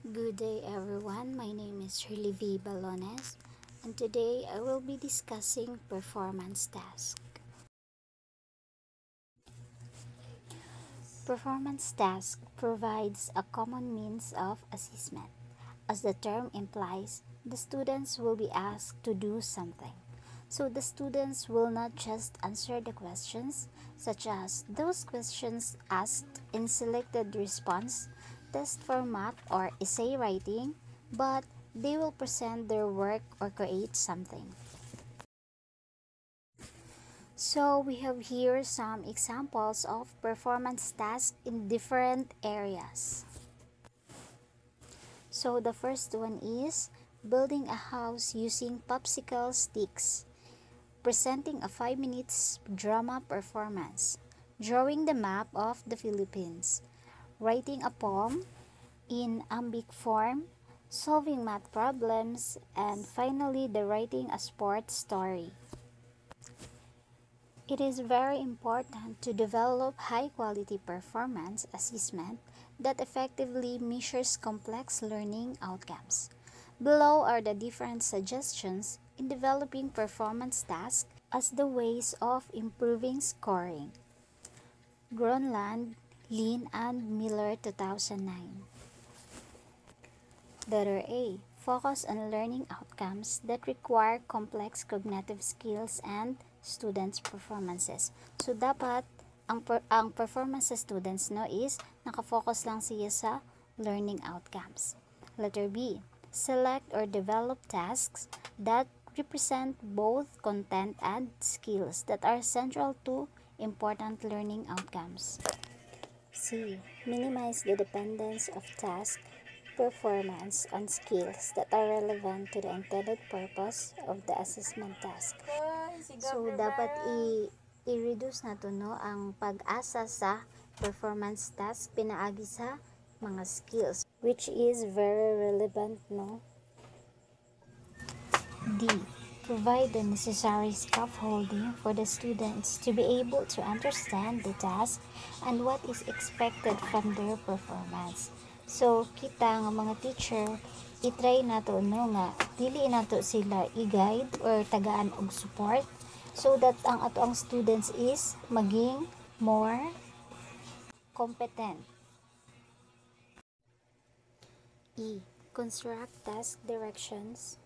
Good day everyone, my name is Shirley V. Balones and today I will be discussing performance task. Performance task provides a common means of assessment. As the term implies, the students will be asked to do something. So the students will not just answer the questions, such as those questions asked in selected response, test format, or essay writing, but they will present their work or create something. So we have here some examples of performance tasks in different areas. So the first one is building a house using popsicle sticks, presenting a 5 minutes drama performance, drawing the map of the Philippines, writing a poem in iambic form, solving math problems, and finally the writing a sports story. It is very important to develop high-quality performance assessment that effectively measures complex learning outcomes. Below are the different suggestions in developing performance tasks as the ways of improving scoring. Gronland, Lin, and Miller 2009. Letter A. Focus on learning outcomes that require complex cognitive skills and students' performances. So, dapat ang performance sa students is nakafocus lang siya sa learning outcomes. Letter B. Select or develop tasks that represent both content and skills that are central to important learning outcomes. C. Minimize the dependence of task performance on skills that are relevant to the intended purpose of the assessment task. So, dapat i-reduce na to, no, ang pag-asa sa performance task pinaagi sa mga skills, which is very relevant, no? D. Provide the necessary scaffolding for the students to be able to understand the task and what is expected from their performance. So, kita nga mga teacher, i-try na to, no, nga dili na to sila i-guide or tagaan og support so that ang ato ang students is maging more competent. E. Construct task directions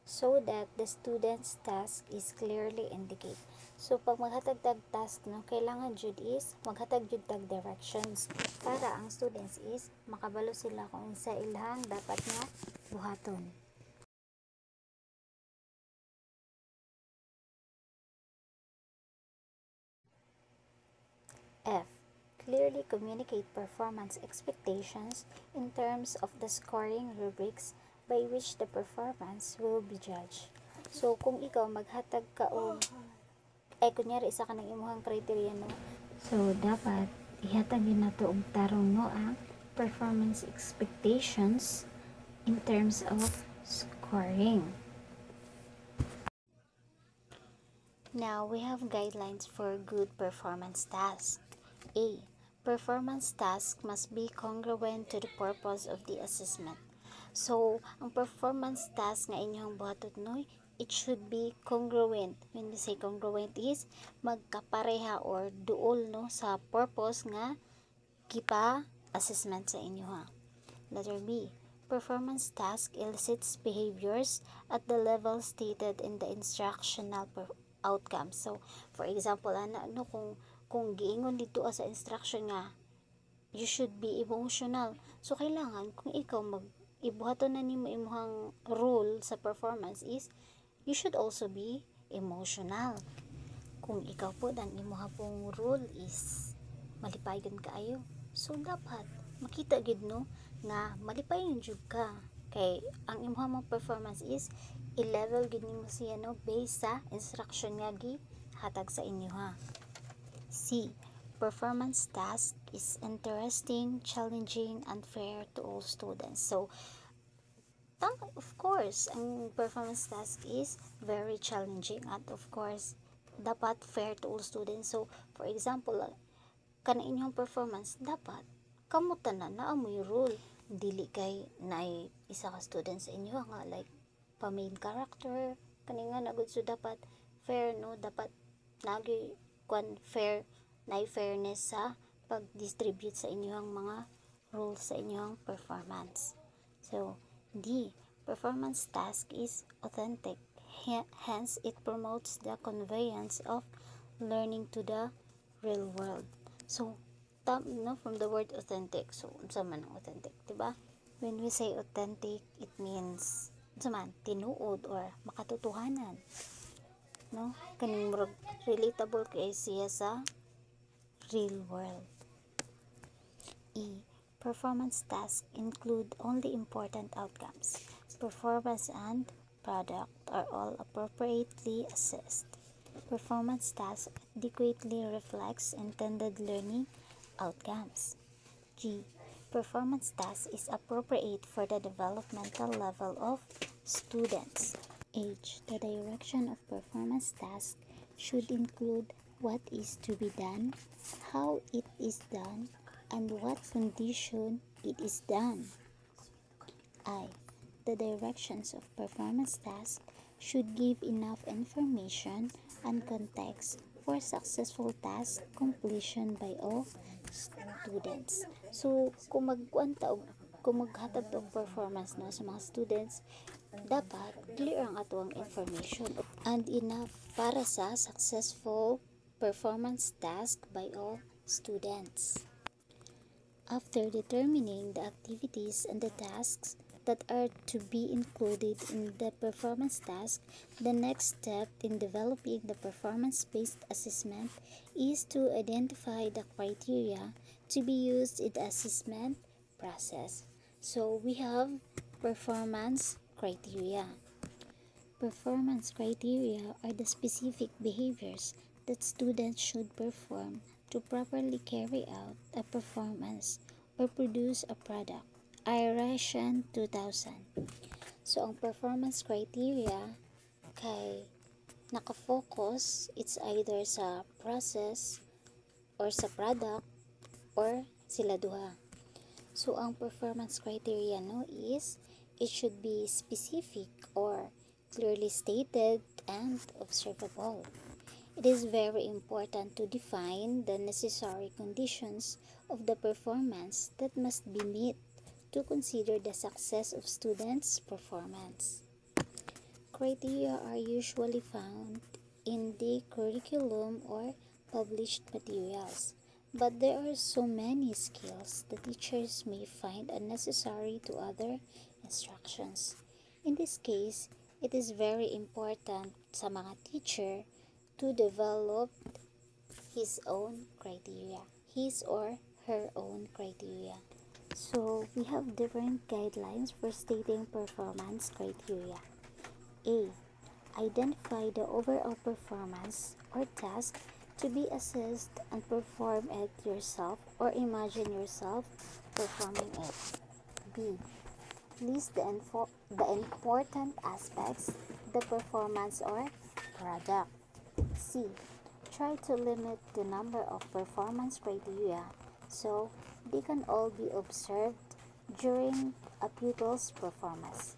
so that the student's task is clearly indicated. So, pag maghatag-tag task, no, kailangan jud is maghatag jud tag directions para ang students is makabalo sila kung sa ilhang dapat nga buhaton. F. Clearly communicate performance expectations in terms of the scoring rubrics by which the performance will be judged. So, kung ikaw maghatag ka og kunyari isa ka ng imuhang criteria, no, so dapat ihatag yun nato og tarong, no, ang performance expectations in terms of scoring. Now we have guidelines for good performance task. A. Performance task must be congruent to the purpose of the assessment. So, ang performance task nga inyong buhaton, no, it should be congruent. When we say congruent is magkapareha or duol, no, sa purpose nga gipa-assessment sa inyo, ha. Letter B. Performance task elicits behaviors at the level stated in the instructional outcome. So, for example, kung giingon dito sa instruction nga you should be emotional. So, kailangan kung ikaw ibuhaton na nimo imong rule sa performance is you should also be emotional. Kung ikaw po ang imuha pong rule is malipayon kaayo, so dapat makita gid, no, nga malipayon jud ka kay ang imuha mong performance is i-level gid nimo siya, no, based sa instruction nga gihatag sa inyo, ha. C. Performance task is interesting, challenging, and fair to all students. So, of course, ang performance task is very challenging at of course, dapat fair to all students. So, for example, kana inyong performance, dapat kamo tanan na amoy rule, dili kay naay isa ka student sa inyo nga like pa main character kani nga nagud, so dapat fair, no, dapat nagi kwan fair, naay fairness sa pag-distribute sa inyong mga rules sa inyong performance. So D, performance task is authentic, hence it promotes the conveyance of learning to the real world. So no, from the word authentic, so unsa man ang authentic, diba? When we say authentic, it means unsa man tinuod or makatotohanan, no, kaning murag relatable kay siya sa real world. E, performance tasks include only important outcomes. Performance and product are all appropriately assessed. Performance task adequately reflects intended learning outcomes. G, performance task is appropriate for the developmental level of students. H, the direction of performance task should include what is to be done, how it is done, and what condition it is done. I, the directions of performance task should give enough information and context for successful task completion by all students. So, kung maghatag og performance na sa mga students, dapat clear ang ato ang information and enough para sa successful performance task by all students. After determining the activities and the tasks that are to be included in the performance task, the next step in developing the performance-based assessment is to identify the criteria to be used in the assessment process. So we have performance criteria. Performance criteria are the specific behaviors that students should perform to properly carry out a performance or produce a product. Iration 2000. So, ang performance criteria kay nakafocus, it's either sa process or sa product or sila duha. So, ang performance criteria, no, is it should be specific or clearly stated and observable. It is very important to define the necessary conditions of the performance that must be met to consider the success of students' performance. Criteria are usually found in the curriculum or published materials, but there are so many skills that teachers may find unnecessary to other instructions. In this case, it is very important sa mga teacher to develop his or her own criteria. So, we have different guidelines for stating performance criteria. A, identify the overall performance or task to be assessed and perform it yourself or imagine yourself performing it. B, list the important aspects of the performance or product. C, try to limit the number of performance criteria so they can all be observed during a pupil's performance.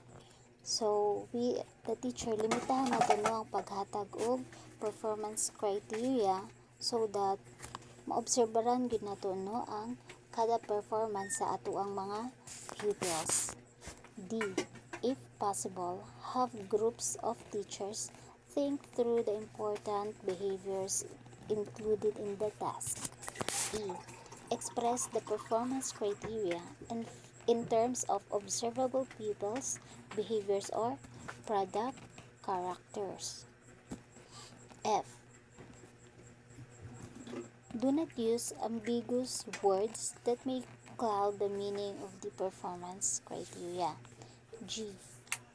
So, the teacher, limitahan natin ang paghatag og performance criteria so that maobserbaran gyud nato no ang kada performance sa ato ang mga pupils. D, if possible, have groups of teachers think through the important behaviors included in the task. E, express the performance criteria in terms of observable pupils, behaviors, or product characters. F, do not use ambiguous words that may cloud the meaning of the performance criteria. G,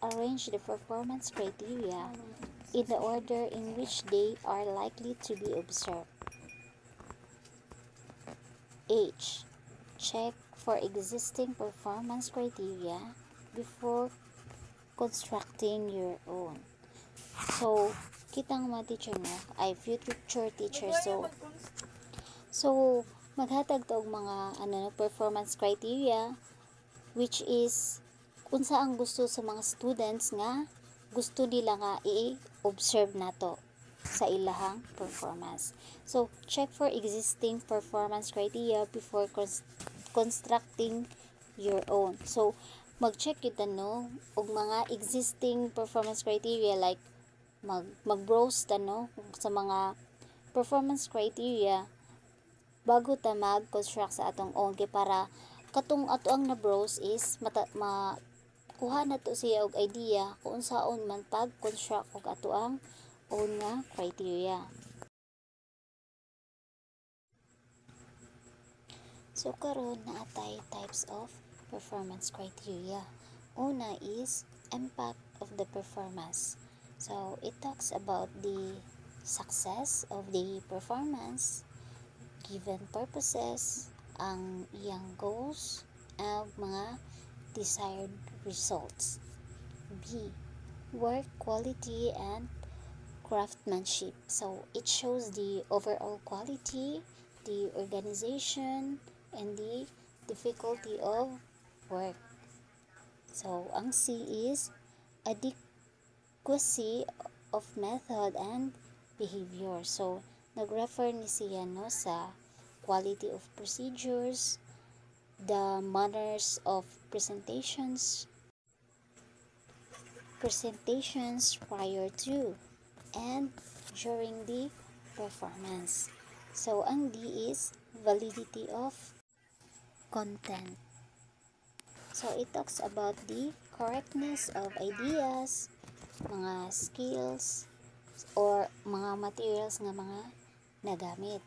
arrange the performance criteria in the order in which they are likely to be observed. H, check for existing performance criteria before constructing your own. So, kitang mga teacher mo ay future teacher. So maghatag to og mga performance criteria, which is unsa ang gusto sa mga students nga gusto nila nga i-observe nato sa ilahang performance. So, check for existing performance criteria before constructing your own. So, mag-check yun og mga existing performance criteria, like mag-browse sa mga performance criteria bago ta mag-construct sa atong own, kay para katong ato ang na-browse is kuha na to siya og idea kung unsaon man pag-construct og ato ang own nga criteria. So karon naatay types of performance criteria. Una is impact of the performance. So it talks about the success of the performance, given purposes, ang iyang goals, ang mga desired results. B. Work quality and craftsmanship. So it shows the overall quality, the organization, and the difficulty of work. So ang C is adequacy of method and behavior. So nag-refer ni siya sa quality of procedures, the manners of presentations prior to and during the performance. So ang D is validity of content. So it talks about the correctness of ideas, mga skills, or mga materials nga mga nagamit.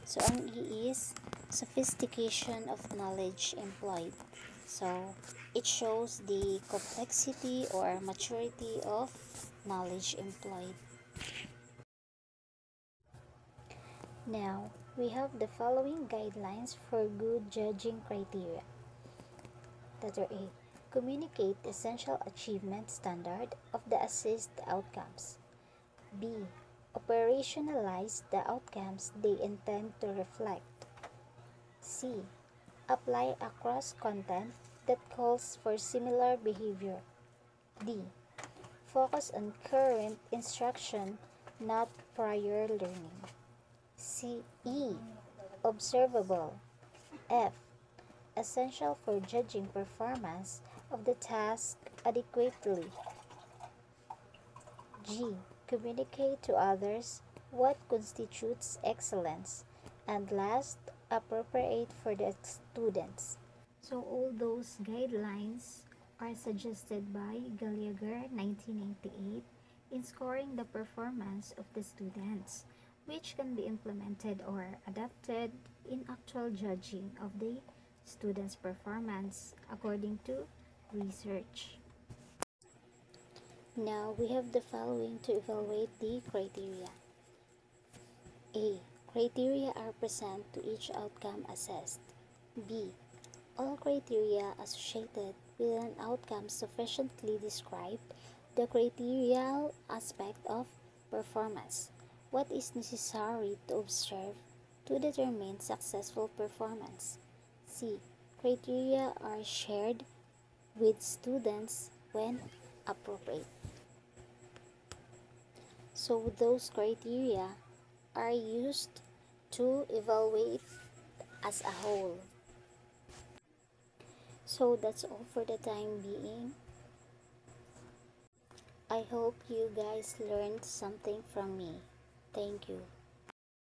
So ang E is sophistication of knowledge employed. So it shows the complexity or maturity of knowledge employed. Now, we have the following guidelines for good judging criteria. Letter A. Communicate essential achievement standard of the assessed outcomes. B. Operationalize the outcomes they intend to reflect. C. Apply across content that calls for similar behavior. D. Focus on current instruction, not prior learning. E. Observable. F. Essential for judging performance of the task adequately. G. Communicate to others what constitutes excellence. And last, appropriate for the students. So all those guidelines are suggested by Gallagher 1998 in scoring the performance of the students, which can be implemented or adapted in actual judging of the students' performance according to research. Now we have the following to evaluate the criteria. A. Criteria are present to each outcome assessed. B. All criteria associated with an outcome sufficiently describe the criterial aspect of performance. What is necessary to observe to determine successful performance? C. Criteria are shared with students when appropriate. So those criteria are used to evaluate as a whole. So that's all for the time being. I hope you guys learned something from me. Thank you.